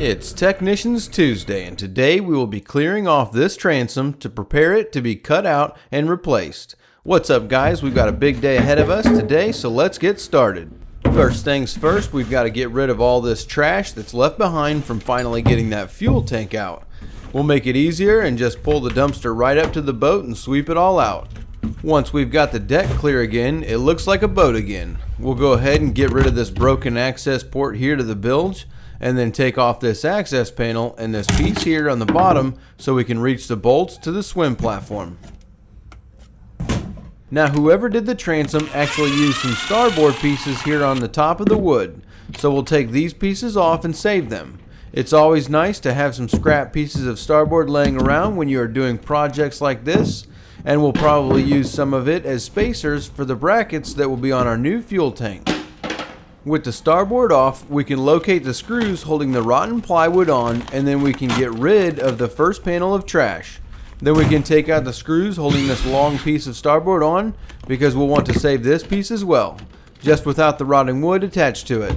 It's Technicians Tuesday, and today we will be clearing off this transom to prepare it to be cut out and replaced. What's up, guys? We've got a big day ahead of us today, so let's get started. First things first, we've got to get rid of all this trash that's left behind from finally getting that fuel tank out. We'll make it easier and just pull the dumpster right up to the boat and sweep it all out. Once we've got the deck clear again, it looks like a boat again. We'll go ahead and get rid of this broken access port here to the bilge, and then take off this access panel and this piece here on the bottom so we can reach the bolts to the swim platform. Now, whoever did the transom actually used some starboard pieces here on the top of the wood, so we'll take these pieces off and save them. It's always nice to have some scrap pieces of starboard laying around when you are doing projects like this, and we'll probably use some of it as spacers for the brackets that will be on our new fuel tank. With the starboard off, we can locate the screws holding the rotten plywood on, and then we can get rid of the first panel of trash. Then we can take out the screws holding this long piece of starboard on, because we'll want to save this piece as well, just without the rotting wood attached to it.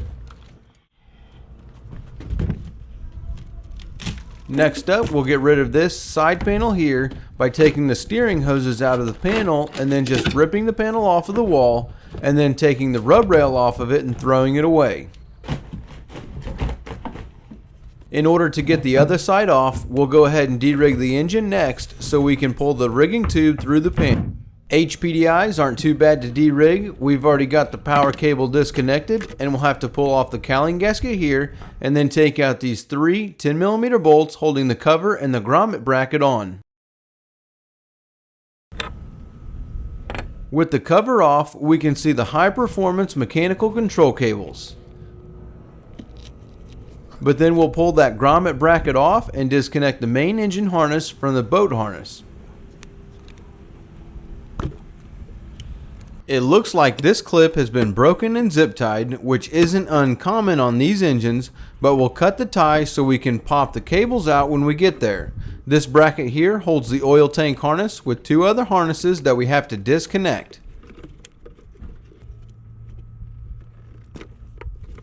Next up, we'll get rid of this side panel here by taking the steering hoses out of the panel and then just ripping the panel off of the wall, and then taking the rub rail off of it and throwing it away. In order to get the other side off, we'll go ahead and de-rig the engine next so we can pull the rigging tube through the pin. HPDIs aren't too bad to de-rig. We've already got the power cable disconnected, and we'll have to pull off the cowling gasket here and then take out these three 10mm bolts holding the cover and the grommet bracket on. With the cover off, we can see the high performance mechanical control cables. But then we'll pull that grommet bracket off and disconnect the main engine harness from the boat harness. It looks like this clip has been broken and zip tied, which isn't uncommon on these engines, but we'll cut the tie so we can pop the cables out when we get there. This bracket here holds the oil tank harness with two other harnesses that we have to disconnect.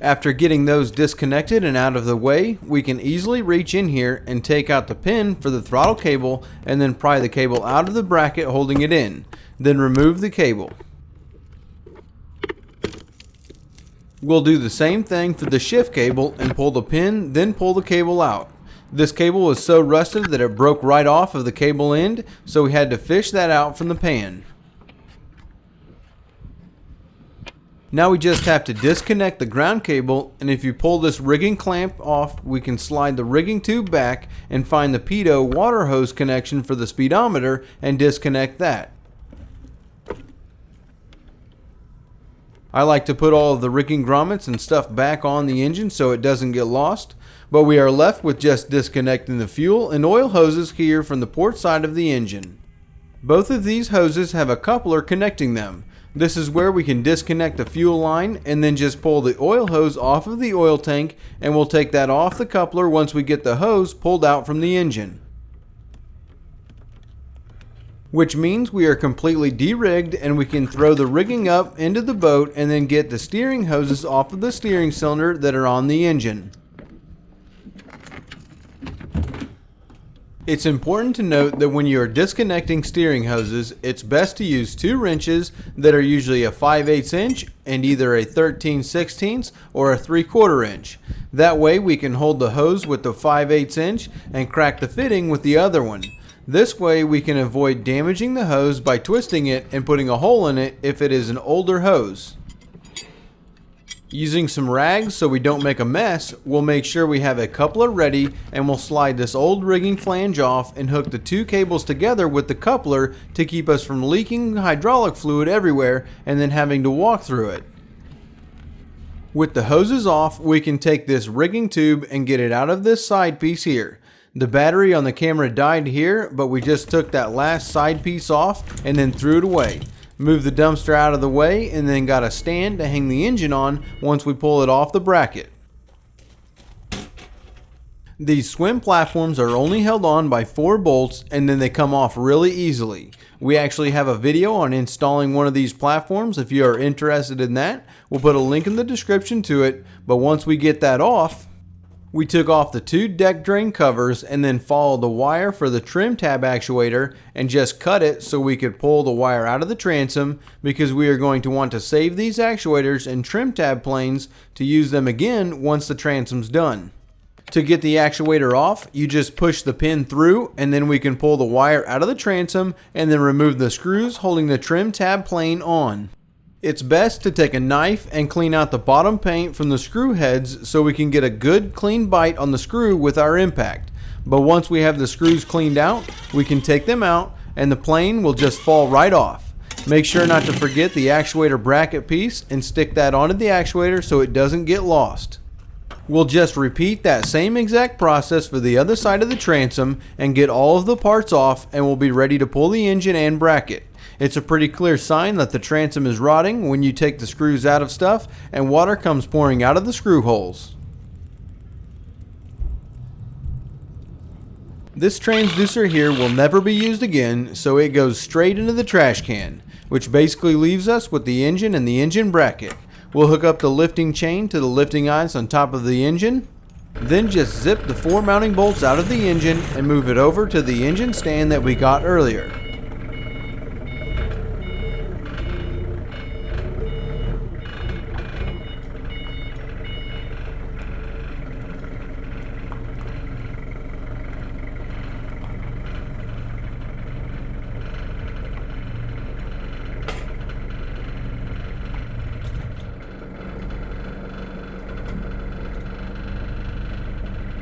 After getting those disconnected and out of the way, we can easily reach in here and take out the pin for the throttle cable and then pry the cable out of the bracket holding it in. Then remove the cable. We'll do the same thing for the shift cable and pull the pin, then pull the cable out. This cable was so rusted that it broke right off of the cable end, so we had to fish that out from the pan. Now we just have to disconnect the ground cable, and if you pull this rigging clamp off, we can slide the rigging tube back and find the pitot water hose connection for the speedometer and disconnect that. I like to put all of the rigging grommets and stuff back on the engine so it doesn't get lost, but we are left with just disconnecting the fuel and oil hoses here from the port side of the engine. Both of these hoses have a coupler connecting them. This is where we can disconnect the fuel line and then just pull the oil hose off of the oil tank, and we'll take that off the coupler once we get the hose pulled out from the engine. Which means we are completely de-rigged and we can throw the rigging up into the boat and then get the steering hoses off of the steering cylinder that are on the engine. It's important to note that when you are disconnecting steering hoses, it's best to use two wrenches that are usually a 5/8 inch and either a 13/16 or a 3/4 inch. That way we can hold the hose with the 5/8 inch and crack the fitting with the other one. This way we can avoid damaging the hose by twisting it and putting a hole in it if it is an older hose. Using some rags so we don't make a mess, we'll make sure we have a coupler ready, and we'll slide this old rigging flange off and hook the two cables together with the coupler to keep us from leaking hydraulic fluid everywhere and then having to walk through it. With the hoses off, we can take this rigging tube and get it out of this side piece here. The battery on the camera died here, but we just took that last side piece off and then threw it away. Moved the dumpster out of the way and then got a stand to hang the engine on once we pull it off the bracket. These swim platforms are only held on by 4 bolts, and then they come off really easily. We actually have a video on installing one of these platforms if you are interested in that. We'll put a link in the description to it, but once we get that off, We took off the 2 deck drain covers and then followed the wire for the trim tab actuator and just cut it so we could pull the wire out of the transom, because we are going to want to save these actuators and trim tab planes to use them again once the transom's done. To get the actuator off, you just push the pin through and then we can pull the wire out of the transom and then remove the screws holding the trim tab plane on. It's best to take a knife and clean out the bottom paint from the screw heads so we can get a good clean bite on the screw with our impact. But once we have the screws cleaned out, we can take them out and the plane will just fall right off. Make sure not to forget the actuator bracket piece and stick that onto the actuator so it doesn't get lost. We'll just repeat that same exact process for the other side of the transom and get all of the parts off, and we'll be ready to pull the engine and bracket. It's a pretty clear sign that the transom is rotting when you take the screws out of stuff and water comes pouring out of the screw holes. This transducer here will never be used again, so it goes straight into the trash can, which basically leaves us with the engine and the engine bracket. We'll hook up the lifting chain to the lifting eyes on top of the engine, then just zip the 4 mounting bolts out of the engine and move it over to the engine stand that we got earlier.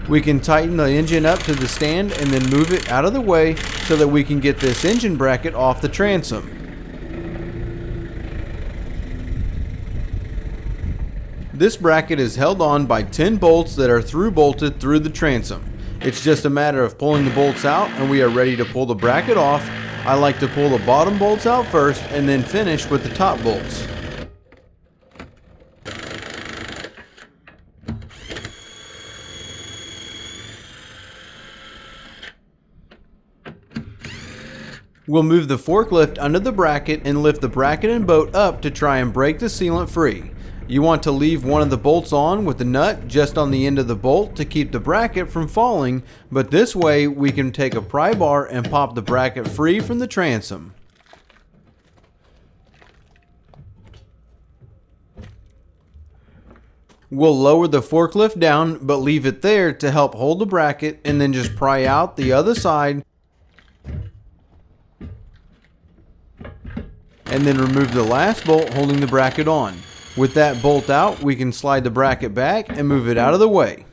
We can tighten the engine up to the stand and then move it out of the way so that we can get this engine bracket off the transom. This bracket is held on by 10 bolts that are through bolted through the transom. It's just a matter of pulling the bolts out and we are ready to pull the bracket off. I like to pull the bottom bolts out first and then finish with the top bolts. We'll move the forklift under the bracket and lift the bracket and boat up to try and break the sealant free. You want to leave one of the bolts on with the nut just on the end of the bolt to keep the bracket from falling, but this way we can take a pry bar and pop the bracket free from the transom. We'll lower the forklift down but leave it there to help hold the bracket and then just pry out the other side and then remove the last bolt holding the bracket on. With that bolt out, we can slide the bracket back and move it out of the way.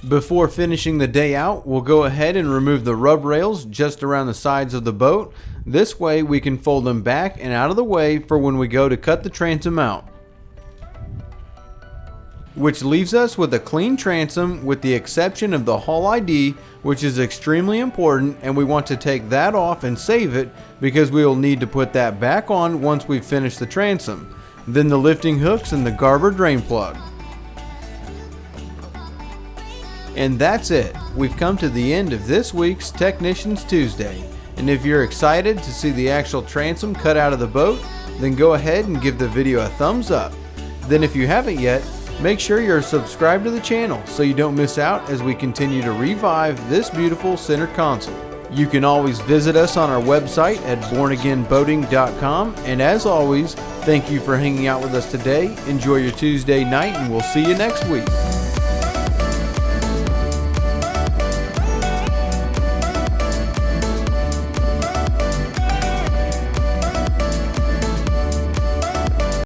Before finishing the day out, we'll go ahead and remove the rub rails just around the sides of the boat. This way we can fold them back and out of the way for when we go to cut the transom out. Which leaves us with a clean transom with the exception of the Haul ID, which is extremely important, and we want to take that off and save it because we will need to put that back on once we finish the transom. Then the lifting hooks and the Garver drain plug. And that's it. We've come to the end of this week's Technicians Tuesday. And if you're excited to see the actual transom cut out of the boat, then go ahead and give the video a thumbs up. Then if you haven't yet, make sure you're subscribed to the channel so you don't miss out as we continue to revive this beautiful center console. You can always visit us on our website at bornagainboating.com, and as always, thank you for hanging out with us today. Enjoy your Tuesday night and we'll see you next week.